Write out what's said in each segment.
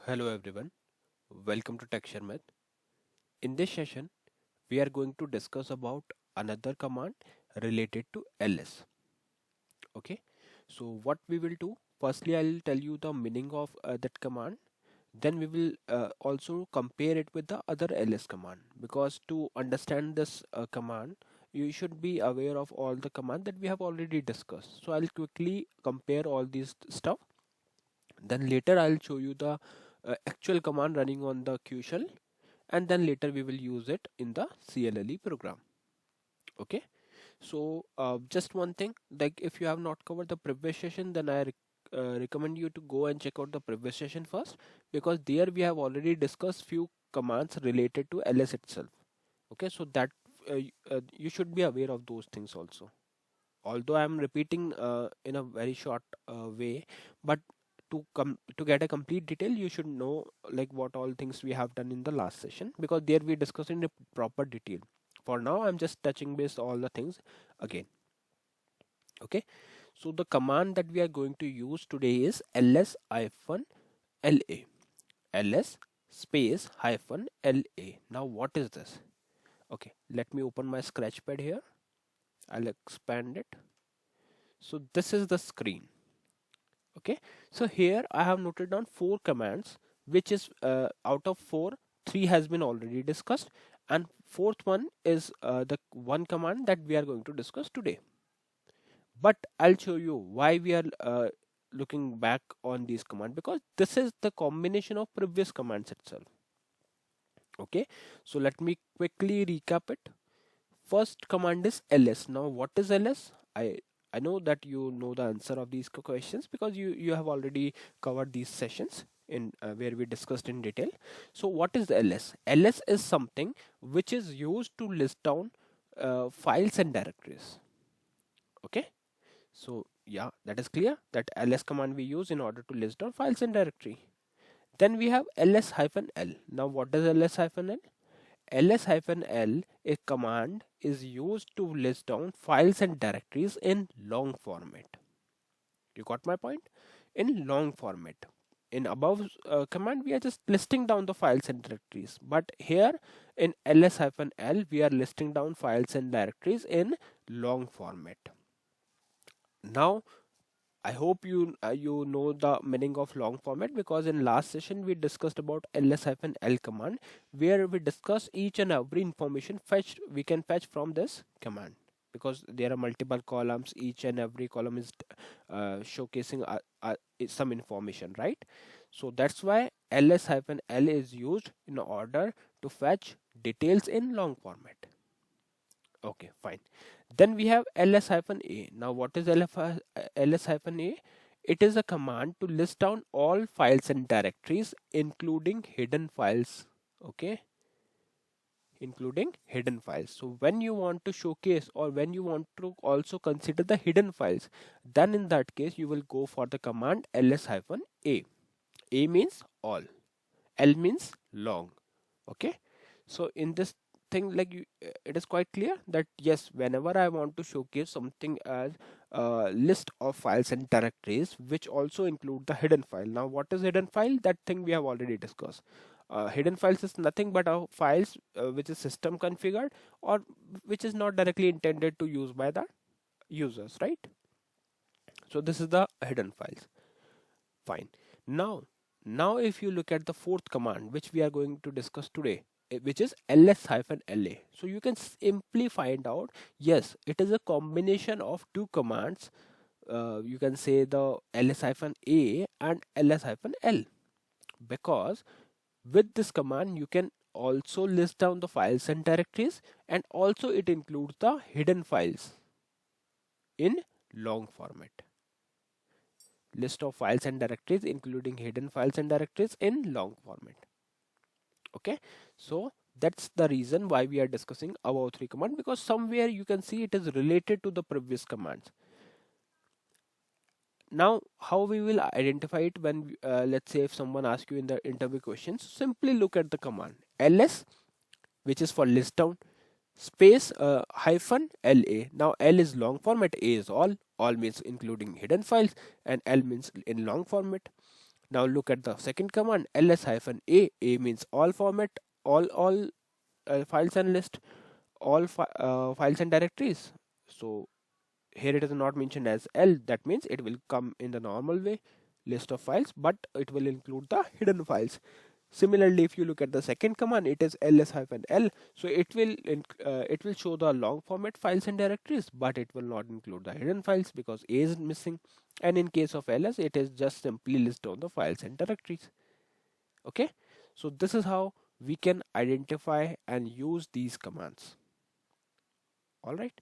Hello everyone, welcome to Sharmit. In this session, we are going to discuss about another command related to ls. Okay, so what we will do, firstly I'll tell you the meaning of that command. Then we will also compare it with the other ls command, because to understand this command, you should be aware of all the command that we have already discussed. So I'll quickly compare all these stuff. Then later I'll show you the actual command running on the Qshell, and then later we will use it in the clle program. Okay, so just one thing, like if you have not covered the previous session, then I recommend you to go and check out the previous session first, because there we have already discussed few commands related to ls itself. Okay, so that you should be aware of those things also, although I am repeating in a very short way. But to get a complete detail, you should know like what all things we have done in the last session, because there we discussed in the proper detail. For now I'm just touching base all the things again. Okay, so the command that we are going to use today is ls hyphen la. ls space hyphen la. Now what is this? Okay, let me open my scratchpad here. I'll expand it. So this is the screen. Okay, so here I have noted down four commands, which is out of four, three has been already discussed, and fourth one is the one command that we are going to discuss today. But I'll show you why we are looking back on these commands, because this is the combination of previous commands itself. Okay, so let me quickly recap it. First command is ls. Now what is ls? I know that you know the answer of these questions, because you have already covered these sessions in where we discussed in detail. So what is the ls? ls is something which is used to list down files and directories. Okay, so yeah, that is clear, that ls command we use in order to list down files and directory. Then we have ls-l. Now what is ls-l? ls-l, a command, is used to list down files and directories in long format. You got my point? In long format. In above command, we are just listing down the files and directories. But here in ls-l, we are listing down files and directories in long format. Now, I hope you know the meaning of long format, because in last session we discussed about ls-l command, where we discuss each and every information we can fetch from this command, because there are multiple columns. Each and every column is showcasing some information, right? So that's why ls-l is used in order to fetch details in long format. Okay, fine. Then we have ls-a. Now what is ls-a? It is a command to list down all files and directories, including hidden files. Okay, including hidden files. So when you want to showcase, or when you want to also consider the hidden files, then in that case you will go for the command ls-a. A means all, L means long. Okay, so in this thing, like it is quite clear that yes, whenever I want to showcase something as a list of files and directories which also include the hidden file. Now what is hidden file? That thing we have already discussed. Hidden files is nothing but files which is system configured, or which is not directly intended to use by the users, right? So this is the hidden files. Fine. Now if you look at the fourth command which we are going to discuss today, which is ls-la. So you can simply find out, yes, it is a combination of two commands. You can say the ls-a and ls-l, because with this command you can also list down the files and directories, and also it includes the hidden files in long format. List of files and directories, including hidden files and directories in long format. Okay, so that's the reason why we are discussing above three command, because somewhere you can see it is related to the previous commands. Now how we will identify it? When let's say if someone asks you in the interview questions, simply look at the command ls, which is for list down, space hyphen la. Now l is long format, a is all means including hidden files, and l means in long format. Now look at the second command, ls-a. A means all format, all files and list, all files and directories. So here it is not mentioned as L, that means it will come in the normal way, list of files, but it will include the hidden files. Similarly, if you look at the second command, it is ls-l, so it will show the long format files and directories, but it will not include the hidden files because A is missing. And in case of ls, it is just simply list down the files and directories. Okay, so this is how we can identify and use these commands. All right,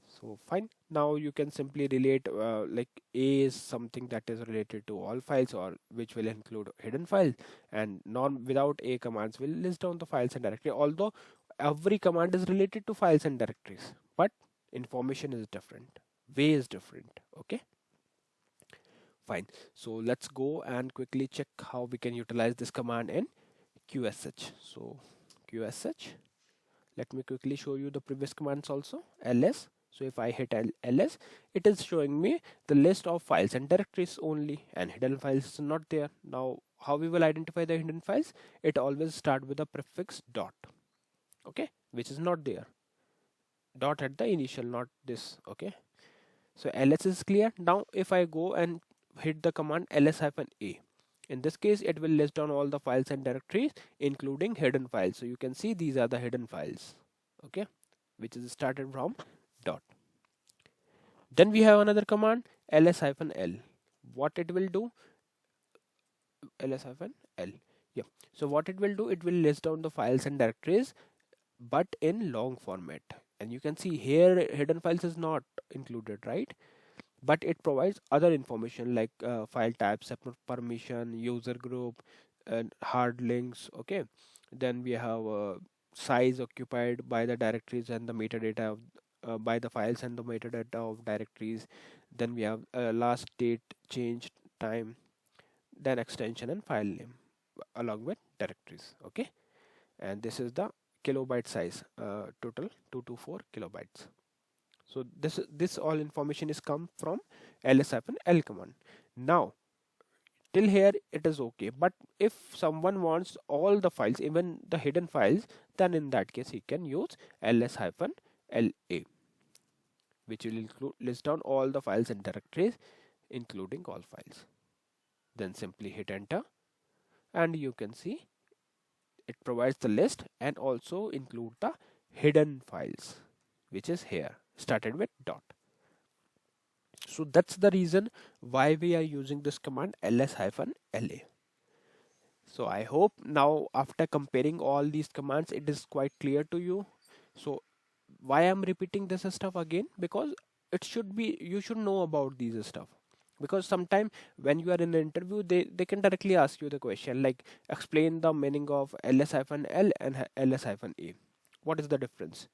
so fine. Now you can simply relate like A is something that is related to all files or which will include hidden files, and non without A commands will list down the files and directory. Although every command is related to files and directories, but information is different. Way is different. Okay, fine. So let's go and quickly check how we can utilize this command in Qsh. So Qsh. Let me quickly show you the previous commands also. Ls. So if I hit ls, it is showing me the list of files and directories only, and hidden files is not there. Now how we will identify the hidden files? It always start with the prefix dot, okay, which is not there. Dot at the initial, not this. Okay, so ls is clear. Now if I go and hit the command ls-a, in this case it will list down all the files and directories including hidden files. So you can see these are the hidden files, okay, which is started from dot. Then we have another command ls-l. What it will do? ls-l. Yeah. So what it will do? It will list down the files and directories, but in long format. And you can see here hidden files is not included, right? But it provides other information like file type, separate permission, user group, and hard links. Okay. Then we have size occupied by the directories and the metadata of, by the files and the metadata of directories. Then we have last date, change time, then extension and file name along with directories. Okay, and this is the kilobyte size, total 224 kilobytes. So this all information is come from ls-l command. Now till here it is okay, but if someone wants all the files, even the hidden files, then in that case he can use ls-la, which will include list down all the files and directories including all files. Then simply hit enter, and you can see it provides the list and also include the hidden files, which is here started with dot. So that's the reason why we are using this command ls-la. So I hope now after comparing all these commands it is quite clear to you. So why I'm repeating this stuff again? Because it should be, you should know about these stuff. Because sometime when you are in an interview, they can directly ask you the question like explain the meaning of ls-l and ls-a. What is the difference?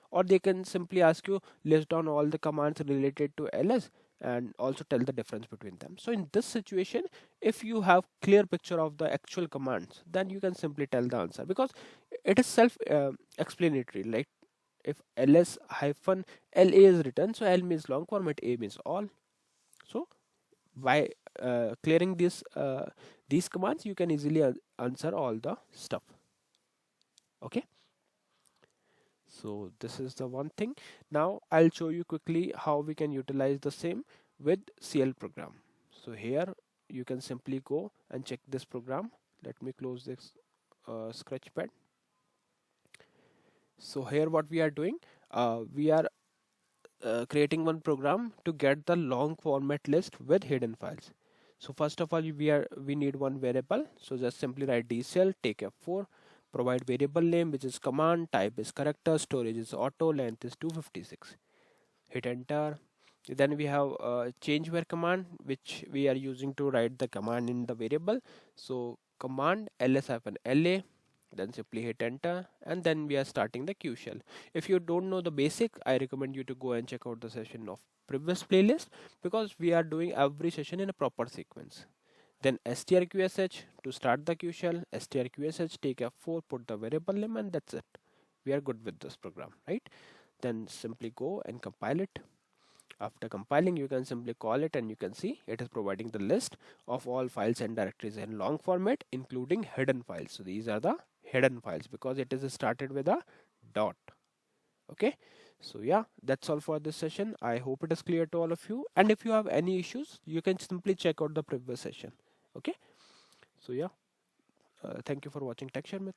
Or they can simply ask you list down all the commands related to ls and also tell the difference between them. So in this situation, if you have clear picture of the actual commands, then you can simply tell the answer, because it is self explanatory. Like if ls-la is written, so l means long format, a means all. So by clearing this these commands, you can easily answer all the stuff. Okay, so this is the one thing. Now I'll show you quickly how we can utilize the same with cl program. So here you can simply go and check this program. Let me close this sketchpad. So here what we are doing, we are creating one program to get the long format list with hidden files. So first of all, we need one variable. So just simply write dcl, take f4, provide variable name which is command, type is character, storage is auto, length is 256. Hit enter. Then we have change where command, which we are using to write the command in the variable. So command ls-la, then simply hit enter, and then we are starting the Qshell. If you don't know the basic, I recommend you to go and check out the session of previous playlist, because we are doing every session in a proper sequence. Then strqsh to start the Qshell, strqsh take f4, put the variable name, and that's it. We are good with this program, right? Then simply go and compile it. After compiling, you can simply call it and you can see it is providing the list of all files and directories in long format, including hidden files. So these are the hidden files because it is started with a dot. Okay, so yeah, that's all for this session. I hope it is clear to all of you, and if you have any issues you can simply check out the previous session. Okay, so yeah, thank you for watching Tech Sharmit.